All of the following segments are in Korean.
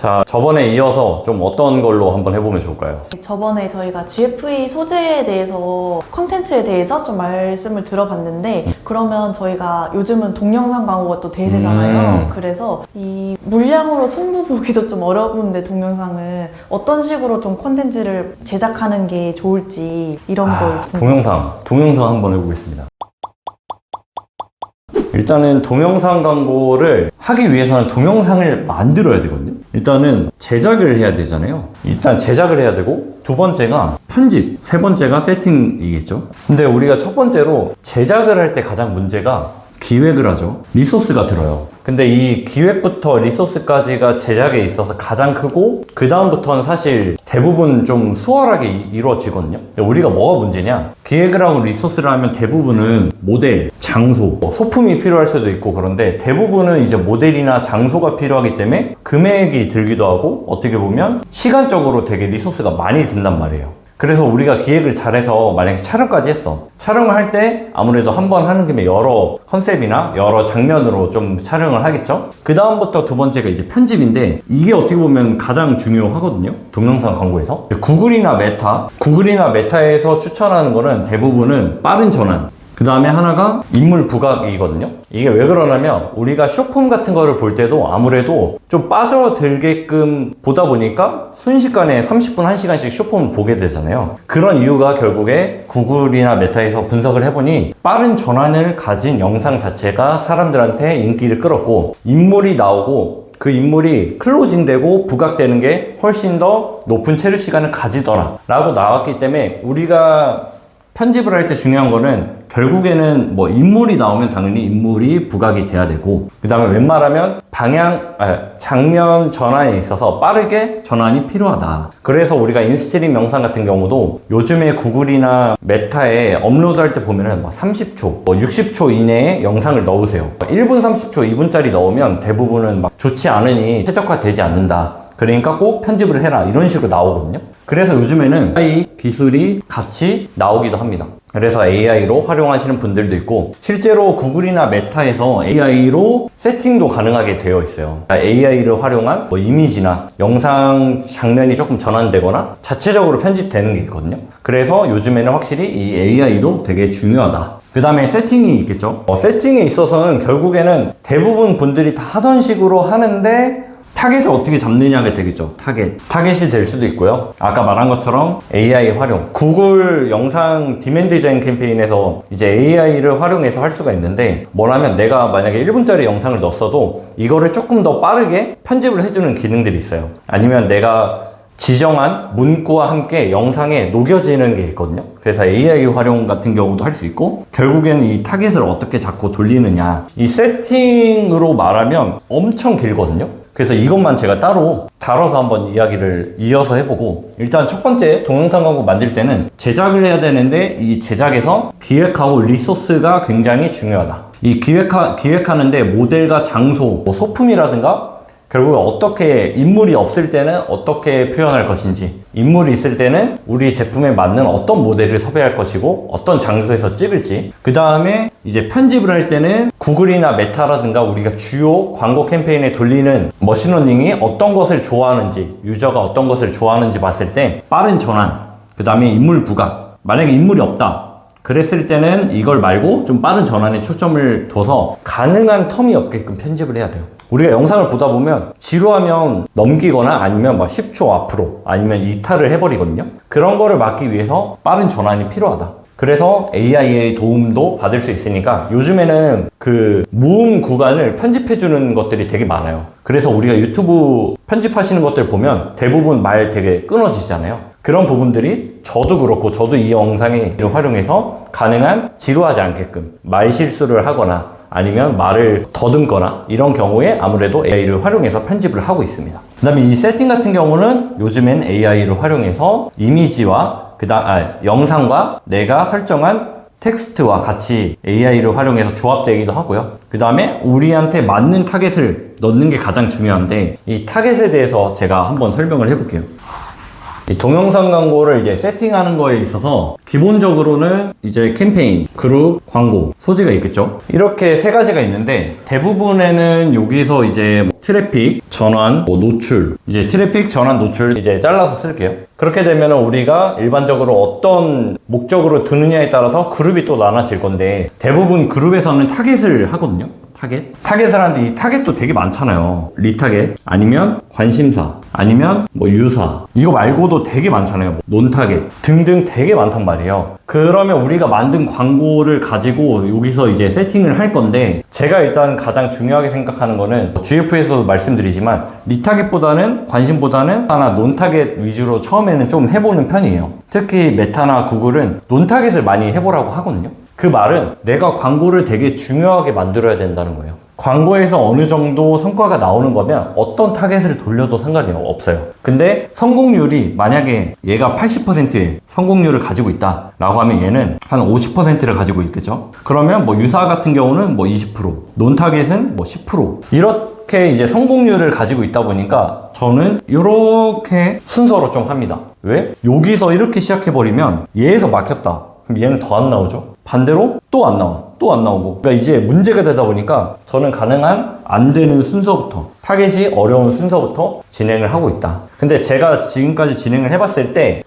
자, 저번에 이어서 좀 어떤 걸로 한번 해보면 좋을까요? 저번에 저희가 GFE 소재에 대해서 컨텐츠에 대해서 좀 말씀을 들어봤는데 그러면 저희가 요즘은 동영상 광고가 또 대세잖아요. 그래서 이 물량으로 승부 보기도 좀 어려운데 동영상은 어떤 식으로 좀 컨텐츠를 제작하는 게 좋을지 이런 걸 동영상 한번 해보겠습니다. 일단은 동영상 광고를 하기 위해서는 동영상을 만들어야 되거든요. 일단은 제작을 해야 되잖아요. 일단 제작을 해야 되고, 두 번째가 편집, 세 번째가 세팅이겠죠. 근데 우리가 첫 번째로 제작을 할 때 가장 문제가 기획을 하죠. 리소스가 들어요. 근데 이 기획부터 리소스까지가 제작에 있어서 가장 크고, 그 다음부터는 사실 대부분 좀 수월하게 이루어지거든요. 우리가 뭐가 문제냐? 기획을 하고 리소스를 하면 대부분은 모델, 장소, 소품이 필요할 수도 있고 그런데 대부분은 이제 모델이나 장소가 필요하기 때문에 금액이 들기도 하고 어떻게 보면 시간적으로 되게 리소스가 많이 든단 말이에요. 그래서 우리가 기획을 잘해서 만약에 촬영까지 했어. 촬영을 할 때 아무래도 한 번 하는 김에 여러 컨셉이나 여러 장면으로 좀 촬영을 하겠죠? 그 다음부터 두 번째가 이제 편집인데 이게 어떻게 보면 가장 중요하거든요. 동영상 광고에서. 구글이나 메타에서 추천하는 거는 대부분은 빠른 전환. 그 다음에 하나가 인물 부각이거든요. 이게 왜 그러냐면 우리가 쇼폼 같은 거를 볼 때도 아무래도 좀 빠져들게끔 보다 보니까 순식간에 30분, 1시간씩 쇼폼을 보게 되잖아요. 그런 이유가 결국에 구글이나 메타에서 분석을 해보니 빠른 전환을 가진 영상 자체가 사람들한테 인기를 끌었고 인물이 나오고 그 인물이 클로징 되고 부각되는 게 훨씬 더 높은 체류 시간을 가지더라 라고 나왔기 때문에 우리가 편집을 할 때 중요한 거는 결국에는 뭐 인물이 나오면 당연히 인물이 부각이 돼야 되고 그 다음에 웬만하면 장면 전환에 있어서 빠르게 전환이 필요하다. 그래서 우리가 인스트림 영상 같은 경우도 요즘에 구글이나 메타에 업로드할 때 보면은 30초, 60초 이내에 영상을 넣으세요. 1분 30초, 2분짜리 넣으면 대부분은 좋지 않으니 최적화되지 않는다. 그러니까 꼭 편집을 해라 이런 식으로 나오거든요. 그래서 요즘에는 AI 기술이 같이 나오기도 합니다. 그래서 AI로 활용하시는 분들도 있고 실제로 구글이나 메타에서 AI로 세팅도 가능하게 되어 있어요. AI를 활용한 이미지나 영상 장면이 조금 전환되거나 자체적으로 편집되는 게 있거든요. 그래서 요즘에는 확실히 이 AI도 되게 중요하다. 그 다음에 세팅이 있겠죠. 세팅에 있어서는 결국에는 대부분 분들이 다 하던 식으로 하는데 타겟을 어떻게 잡느냐가 되겠죠. 타겟이 될 수도 있고요. 아까 말한 것처럼 AI 활용. 구글 영상 디맨드 젠 캠페인에서 이제 AI를 활용해서 할 수가 있는데 뭐라면 내가 만약에 1분짜리 영상을 넣었어도 이거를 조금 더 빠르게 편집을 해주는 기능들이 있어요. 아니면 내가 지정한 문구와 함께 영상에 녹여지는 게 있거든요. 그래서 AI 활용 같은 경우도 할 수 있고 결국에는 이 타겟을 어떻게 잡고 돌리느냐 이 세팅으로 말하면 엄청 길거든요. 그래서 이것만 제가 따로 다뤄서 한번 이야기를 이어서 해보고 일단 첫 번째 동영상 광고 만들 때는 제작을 해야 되는데 이 제작에서 기획하고 리소스가 굉장히 중요하다. 이 기획하는데 모델과 장소, 소품이라든가 결국 어떻게 인물이 없을 때는 어떻게 표현할 것인지 인물이 있을 때는 우리 제품에 맞는 어떤 모델을 섭외할 것이고 어떤 장소에서 찍을지 그 다음에 이제 편집을 할 때는 구글이나 메타라든가 우리가 주요 광고 캠페인에 돌리는 머신러닝이 어떤 것을 좋아하는지 유저가 어떤 것을 좋아하는지 봤을 때 빠른 전환 그 다음에 인물 부각 만약에 인물이 없다 그랬을 때는 이걸 말고 좀 빠른 전환에 초점을 둬서 가능한 텀이 없게끔 편집을 해야 돼요. 우리가 영상을 보다 보면 지루하면 넘기거나 아니면 10초 앞으로 아니면 이탈을 해버리거든요. 그런 거를 막기 위해서 빠른 전환이 필요하다. 그래서 AI의 도움도 받을 수 있으니까 요즘에는 그 무음 구간을 편집해주는 것들이 되게 많아요. 그래서 우리가 유튜브 편집하시는 것들 보면 대부분 말 되게 끊어지잖아요. 그런 부분들이 저도 그렇고 저도 이 영상을 활용해서 가능한 지루하지 않게끔 말 실수를 하거나 아니면 말을 더듬거나 이런 경우에 아무래도 AI를 활용해서 편집을 하고 있습니다. 그 다음에 이 세팅 같은 경우는 요즘엔 AI를 활용해서 이미지와 영상과 내가 설정한 텍스트와 같이 AI를 활용해서 조합되기도 하고요. 그 다음에 우리한테 맞는 타겟을 넣는 게 가장 중요한데 이 타겟에 대해서 제가 한번 설명을 해볼게요. 이 동영상 광고를 이제 세팅하는 거에 있어서 기본적으로는 이제 캠페인, 그룹, 광고, 소지가 있겠죠. 이렇게 세 가지가 있는데 대부분에는 여기서 이제 트래픽, 전환, 노출, 이제 트래픽, 전환, 노출 이제 잘라서 쓸게요. 그렇게 되면 우리가 일반적으로 어떤 목적으로 두느냐에 따라서 그룹이 또 나눠질 건데 대부분 그룹에서는 타겟을 하거든요. 타겟을 하는데 이 타겟도 되게 많잖아요. 리타겟, 아니면 관심사, 아니면 뭐 유사, 이거 말고도 되게 많잖아요. 논타겟 등등 되게 많단 말이에요. 그러면 우리가 만든 광고를 가지고 여기서 이제 세팅을 할 건데 제가 일단 가장 중요하게 생각하는 거는 GF에서도 말씀드리지만 리타겟보다는 관심보다는 하나 논타겟 위주로 처음에는 좀 해보는 편이에요. 특히 메타나 구글은 논타겟을 많이 해보라고 하거든요. 그 말은 내가 광고를 되게 중요하게 만들어야 된다는 거예요. 광고에서 어느 정도 성과가 나오는 거면 어떤 타겟을 돌려도 상관이 없어요. 근데 성공률이 만약에 얘가 80%의 성공률을 가지고 있다 라고 하면 얘는 한 50%를 가지고 있겠죠. 그러면 뭐 유사 같은 경우는 뭐 20%, 논타겟은 뭐 10%, 이렇게 이제 성공률을 가지고 있다 보니까 저는 이렇게 순서로 좀 합니다. 왜? 여기서 이렇게 시작해버리면 얘에서 막혔다. 그럼 얘는 더 안 나오죠. 반대로 또 안 나와. 또 안 나오고. 그러니까 이제 문제가 되다 보니까 저는 가능한 안 되는 순서부터, 타겟이 어려운 순서부터 진행을 하고 있다. 근데 제가 지금까지 진행을 해봤을 때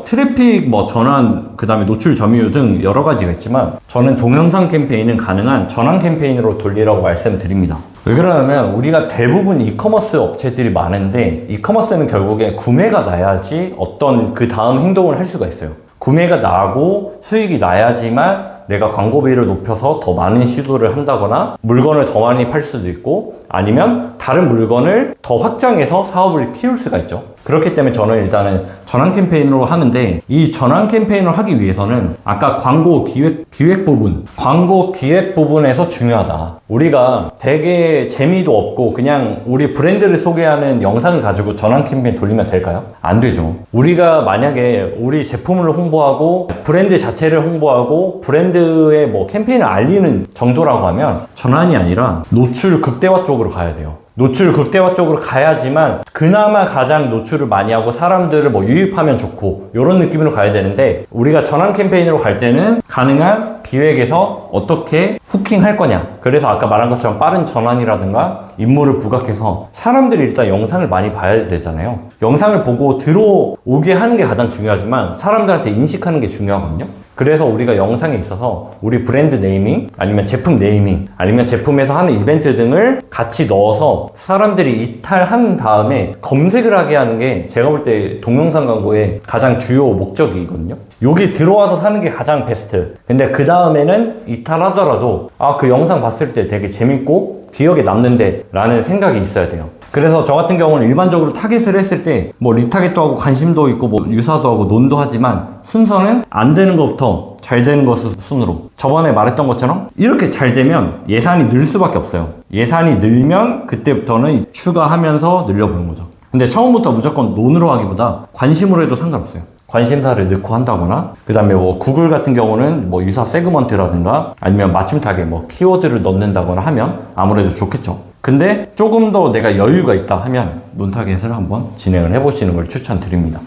트래픽, 뭐 전환, 그 다음에 노출 점유율 등 여러 가지가 있지만 저는 동영상 캠페인은 가능한 전환 캠페인으로 돌리라고 말씀드립니다. 왜 그러냐면 우리가 대부분 이커머스 업체들이 많은데 이커머스는 결국에 구매가 나야지 어떤 그 다음 행동을 할 수가 있어요. 구매가 나고 수익이 나야지만 내가 광고비를 높여서 더 많은 시도를 한다거나 물건을 더 많이 팔 수도 있고 아니면 다른 물건을 더 확장해서 사업을 키울 수가 있죠. 그렇기 때문에 저는 일단은 전환 캠페인으로 하는데 이 전환 캠페인을 하기 위해서는 아까 광고 기획 부분에서 중요하다. 우리가 되게 재미도 없고 그냥 우리 브랜드를 소개하는 영상을 가지고 전환 캠페인 돌리면 될까요? 안 되죠. 우리가 만약에 우리 제품을 홍보하고 브랜드 자체를 홍보하고 브랜드의 뭐 캠페인을 알리는 정도라고 하면 전환이 아니라 노출 극대화 쪽으로 가야 돼요. 노출 극대화 쪽으로 가야지만 그나마 가장 노출을 많이 하고 사람들을 뭐 유입하면 좋고 이런 느낌으로 가야 되는데 우리가 전환 캠페인으로 갈 때는 가능한 기획에서 어떻게 후킹할 거냐. 그래서 아까 말한 것처럼 빠른 전환이라든가 인물을 부각해서 사람들이 일단 영상을 많이 봐야 되잖아요. 영상을 보고 들어오게 하는 게 가장 중요하지만 사람들한테 인식하는 게 중요하거든요. 그래서 우리가 영상에 있어서 우리 브랜드 네이밍 아니면 제품 네이밍 아니면 제품에서 하는 이벤트 등을 같이 넣어서 사람들이 이탈한 다음에 검색을 하게 하는 게 제가 볼 때 동영상 광고의 가장 주요 목적이거든요. 여기 들어와서 사는 게 가장 베스트. 근데 그 다음에는 이탈하더라도 그 영상 봤을 때 되게 재밌고 기억에 남는데 라는 생각이 있어야 돼요. 그래서 저 같은 경우는 일반적으로 타겟을 했을 때 뭐 리타겟도 하고 관심도 있고 뭐 유사도 하고 논도 하지만 순서는 안 되는 것부터 잘 되는 것 순으로 저번에 말했던 것처럼 이렇게 잘 되면 예산이 늘 수밖에 없어요. 예산이 늘면 그때부터는 추가하면서 늘려보는 거죠. 근데 처음부터 무조건 논으로 하기보다 관심으로 해도 상관없어요. 관심사를 넣고 한다거나 그 다음에 뭐 구글 같은 경우는 뭐 유사 세그먼트라든가 아니면 맞춤 타겟 뭐 키워드를 넣는다거나 하면 아무래도 좋겠죠. 근데 조금 더 내가 여유가 있다 하면 논타겟을 한번 진행을 해보시는 걸 추천드립니다.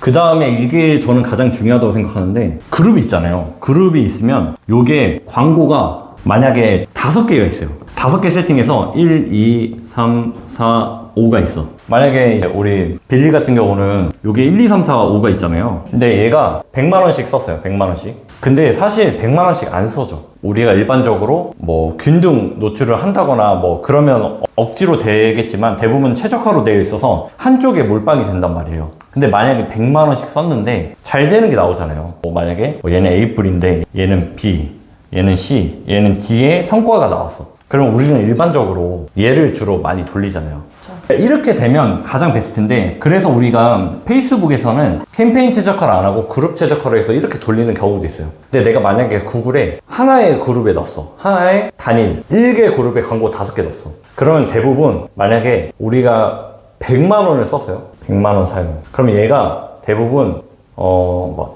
그 다음에 이게 저는 가장 중요하다고 생각하는데 그룹이 있잖아요. 그룹이 있으면 요게 광고가 만약에 5개가 있어요. 5개 세팅해서 1, 2, 3, 4, 5가 있어. 만약에 이제 우리 빌리 같은 경우는 요게 1, 2, 3, 4, 5가 있잖아요. 근데 얘가 100만원씩 썼어요. 100만원씩. 근데 사실 100만원씩 안 써줘. 우리가 일반적으로 뭐 균등 노출을 한다거나 뭐 그러면 억지로 되겠지만 대부분 최적화로 되어 있어서 한쪽에 몰빵이 된단 말이에요. 근데 만약에 100만원씩 썼는데 잘 되는 게 나오잖아요. 뭐 만약에 얘는 A뿔인데 얘는 B, 얘는 C, 얘는 D의 성과가 나왔어. 그럼 우리는 일반적으로 얘를 주로 많이 돌리잖아요. 그렇죠. 이렇게 되면 가장 베스트인데 그래서 우리가 페이스북에서는 캠페인 최적화를 안 하고 그룹 최적화를 해서 이렇게 돌리는 경우도 있어요. 근데 내가 만약에 구글에 하나의 그룹에 넣었어. 하나의 단일 1개 그룹에 광고 5개 넣었어. 그러면 대부분 만약에 우리가 100만 원을 썼어요. 100만 원 사용. 그러면 얘가 대부분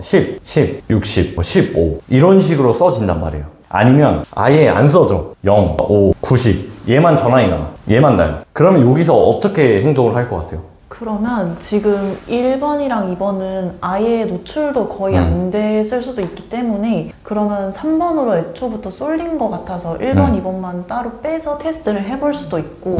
10, 60, 15 이런 식으로 써진단 말이에요. 아니면 아예 안 써져. 0, 5, 90 얘만 전환이 나와. 얘만 나요. 그러면 여기서 어떻게 행동을 할 것 같아요? 그러면 지금 1번이랑 2번은 아예 노출도 거의 안 됐을 수도 있기 때문에 그러면 3번으로 애초부터 쏠린 것 같아서 1번, 2번만 따로 빼서 테스트를 해볼 수도 있고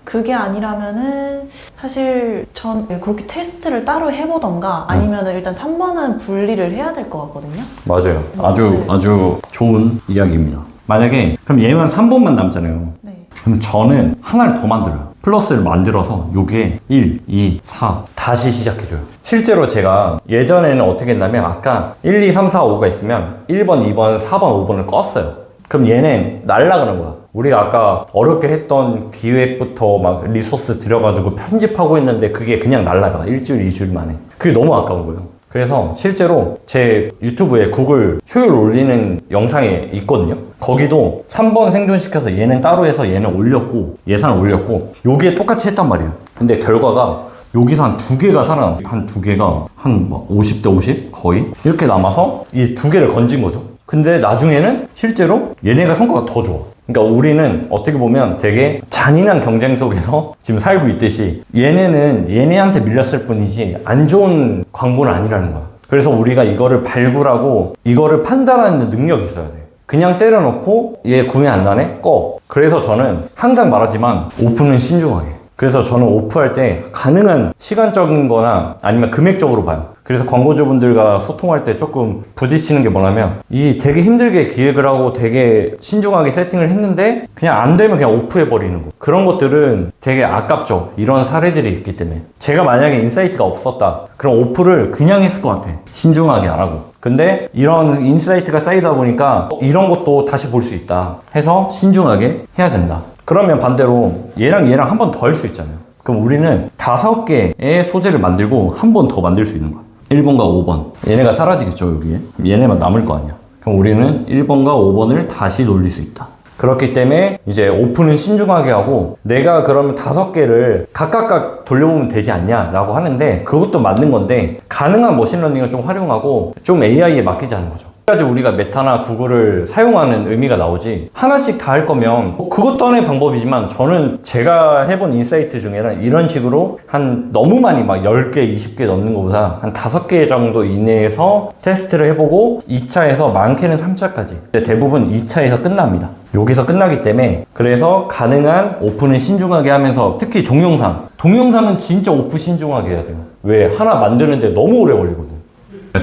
그게 아니라면은 사실 전 그렇게 테스트를 따로 해보던가 아니면은 일단 3번은 분리를 해야 될 것 같거든요. 맞아요. 네. 아주 좋은 이야기입니다. 만약에 그럼 얘만 3번만 남잖아요. 네. 그럼 저는 하나를 더 만들어요. 플러스를 만들어서 요게 1, 2, 4 다시 시작해줘요. 실제로 제가 예전에는 어떻게 했냐면 아까 1, 2, 3, 4, 5가 있으면 1번, 2번, 4번, 5번을 껐어요. 그럼 얘는 날라가는 거야. 우리가 아까 어렵게 했던 기획부터 막 리소스 들여가지고 편집하고 있는데 그게 그냥 날라가. 일주일, 2주일 만에. 그게 너무 아까운 거예요. 그래서 실제로 제 유튜브에 구글 효율 올리는 영상이 있거든요. 거기도 3번 생존시켜서 얘는 따로 해서 얘는 올렸고 예산을 올렸고 요게 똑같이 했단 말이에요. 근데 결과가 여기서 한 2개가 살아남았어요. 한 2개가 한 50대 50 거의 이렇게 남아서 이 2개를 건진 거죠. 근데 나중에는 실제로 얘네가 성과가 더 좋아. 그러니까 우리는 어떻게 보면 되게 잔인한 경쟁 속에서 지금 살고 있듯이 얘네는 얘네한테 밀렸을 뿐이지 안 좋은 광고는 아니라는 거야. 그래서 우리가 이거를 발굴하고 이거를 판단하는 능력이 있어야 돼. 그냥 때려놓고 얘 구매 안 나네? 꺼. 그래서 저는 항상 말하지만 오픈은 신중하게. 그래서 저는 오프할 때 가능한 시간적인 거나 아니면 금액적으로 봐요. 그래서 광고주분들과 소통할 때 조금 부딪히는 게 뭐냐면 이 되게 힘들게 기획을 하고 되게 신중하게 세팅을 했는데 그냥 안 되면 그냥 오프해버리는 거. 그런 것들은 되게 아깝죠. 이런 사례들이 있기 때문에. 제가 만약에 인사이트가 없었다. 그럼 오프를 그냥 했을 것 같아. 신중하게 안 하고. 근데 이런 인사이트가 쌓이다 보니까 이런 것도 다시 볼 수 있다 해서 신중하게 해야 된다. 그러면 반대로 얘랑 한 번 더 할 수 있잖아요. 그럼 우리는 5개의 소재를 만들고 한 번 더 만들 수 있는 거야. 1번과 5번. 얘네가 사라지겠죠, 여기에. 얘네만 남을 거 아니야. 그럼 우리는 1번과 5번을 다시 돌릴 수 있다. 그렇기 때문에 이제 오픈은 신중하게 하고 내가 그러면 5개를 각각 돌려보면 되지 않냐 라고 하는데 그것도 맞는 건데 가능한 머신러닝을 좀 활용하고 좀 AI에 맡기자는 거죠. 그래야지 우리가 메타나 구글을 사용하는 의미가 나오지 하나씩 다 할 거면 그것도 하나의 방법이지만 저는 제가 해본 인사이트 중에는 이런 식으로 한 너무 많이 막 10개, 20개 넣는 것보다 한 5개 정도 이내에서 테스트를 해보고 2차에서 많게는 3차까지 대부분 2차에서 끝납니다. 여기서 끝나기 때문에 그래서 가능한 오픈을 신중하게 하면서 특히 동영상은 진짜 오픈 신중하게 해야 돼요. 왜? 하나 만드는데 너무 오래 걸리거든.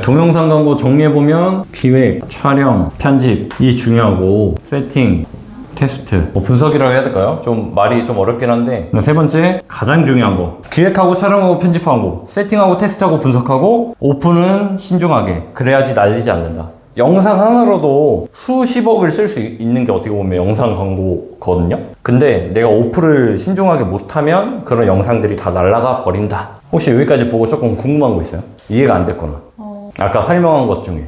동영상 광고 정리해보면 기획, 촬영, 편집이 중요하고 세팅, 테스트, 분석이라고 해야 될까요? 좀 말이 좀 어렵긴 한데 세 번째 가장 중요한 거 기획하고 촬영하고 편집하고 세팅하고 테스트하고 분석하고 오픈은 신중하게 그래야지 날리지 않는다. 영상 하나로도 수십억을 쓸 수 있는 게 어떻게 보면 영상 광고거든요. 근데 내가 오프를 신중하게 못하면 그런 영상들이 다 날아가 버린다. 혹시 여기까지 보고 조금 궁금한 거 있어요? 이해가 안 됐거나 아까 설명한 것 중에.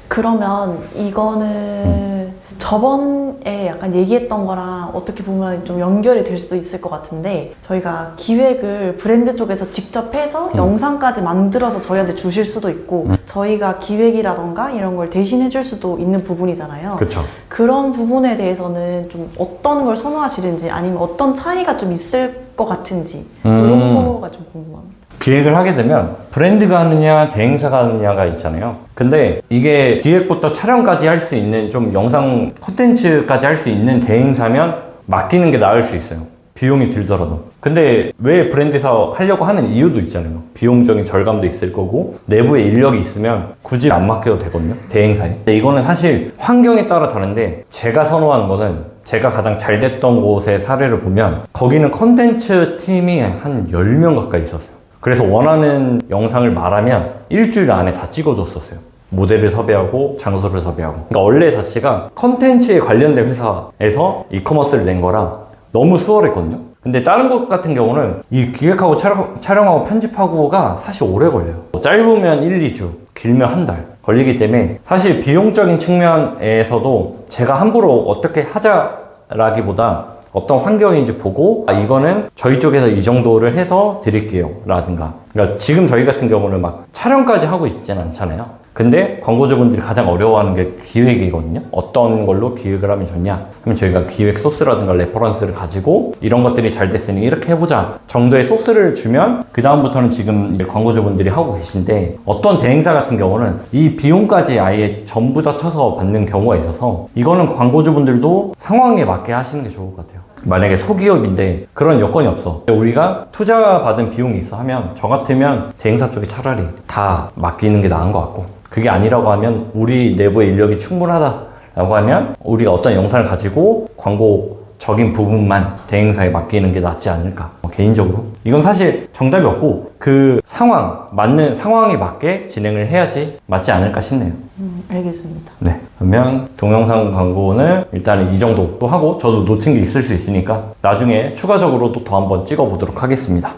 그러면 이거는 저번에 약간 얘기했던 거랑 어떻게 보면 좀 연결이 될 수도 있을 것 같은데 저희가 기획을 브랜드 쪽에서 직접 해서 영상까지 만들어서 저희한테 주실 수도 있고 저희가 기획이라던가 이런 걸 대신해 줄 수도 있는 부분이잖아요. 그쵸. 그런 부분에 대해서는 좀 어떤 걸 선호하시는지 아니면 어떤 차이가 좀 있을 것 같은지 이런 거가 좀 궁금합니다. 기획을 하게 되면 브랜드가 하느냐 대행사가 하느냐가 있잖아요. 근데 이게 기획부터 촬영까지 할 수 있는 좀 영상 콘텐츠까지 할 수 있는 대행사면 맡기는 게 나을 수 있어요. 비용이 들더라도. 근데 왜 브랜드에서 하려고 하는 이유도 있잖아요. 비용적인 절감도 있을 거고 내부에 인력이 있으면 굳이 안 맡겨도 되거든요. 대행사에. 근데 이거는 사실 환경에 따라 다른데 제가 선호하는 거는 제가 가장 잘 됐던 곳의 사례를 보면 거기는 컨텐츠 팀이 한 10명 가까이 있었어요. 그래서 원하는 영상을 말하면 일주일 안에 다 찍어줬었어요. 모델을 섭외하고 장소를 섭외하고. 그러니까 원래 자체가 컨텐츠에 관련된 회사에서 이커머스를 낸 거라 너무 수월했거든요. 근데 다른 곳 같은 경우는 이 기획하고 촬영하고 편집하고가 사실 오래 걸려요. 짧으면 1, 2주, 길면 한 달 걸리기 때문에 사실 비용적인 측면에서도 제가 함부로 어떻게 하자라기보다 어떤 환경인지 보고 이거는 저희 쪽에서 이 정도를 해서 드릴게요 라든가. 그러니까 지금 저희 같은 경우는 막 촬영까지 하고 있진 않잖아요. 근데 광고주분들이 가장 어려워하는 게 기획이거든요. 어떤 걸로 기획을 하면 좋냐? 그러면 저희가 기획 소스라든가 레퍼런스를 가지고 이런 것들이 잘 됐으니 이렇게 해보자 정도의 소스를 주면 그 다음부터는 지금 이제 광고주분들이 하고 계신데, 어떤 대행사 같은 경우는 이 비용까지 아예 전부 다 쳐서 받는 경우가 있어서 이거는 광고주분들도 상황에 맞게 하시는 게 좋을 것 같아요. 만약에 소기업인데 그런 여건이 없어, 우리가 투자 받은 비용이 있어 하면 저 같으면 대행사 쪽에 차라리 다 맡기는 게 나은 것 같고, 그게 아니라고 하면 우리 내부의 인력이 충분하다라고 하면 우리가 어떤 영상을 가지고 광고적인 부분만 대행사에 맡기는 게 낫지 않을까, 개인적으로. 이건 사실 정답이 없고 그 맞는 상황에 맞게 진행을 해야지 맞지 않을까 싶네요. 알겠습니다. 네, 그러면 동영상 광고는 일단 이 정도 또 하고, 저도 놓친 게 있을 수 있으니까 나중에 추가적으로 또 더 한번 찍어 보도록 하겠습니다.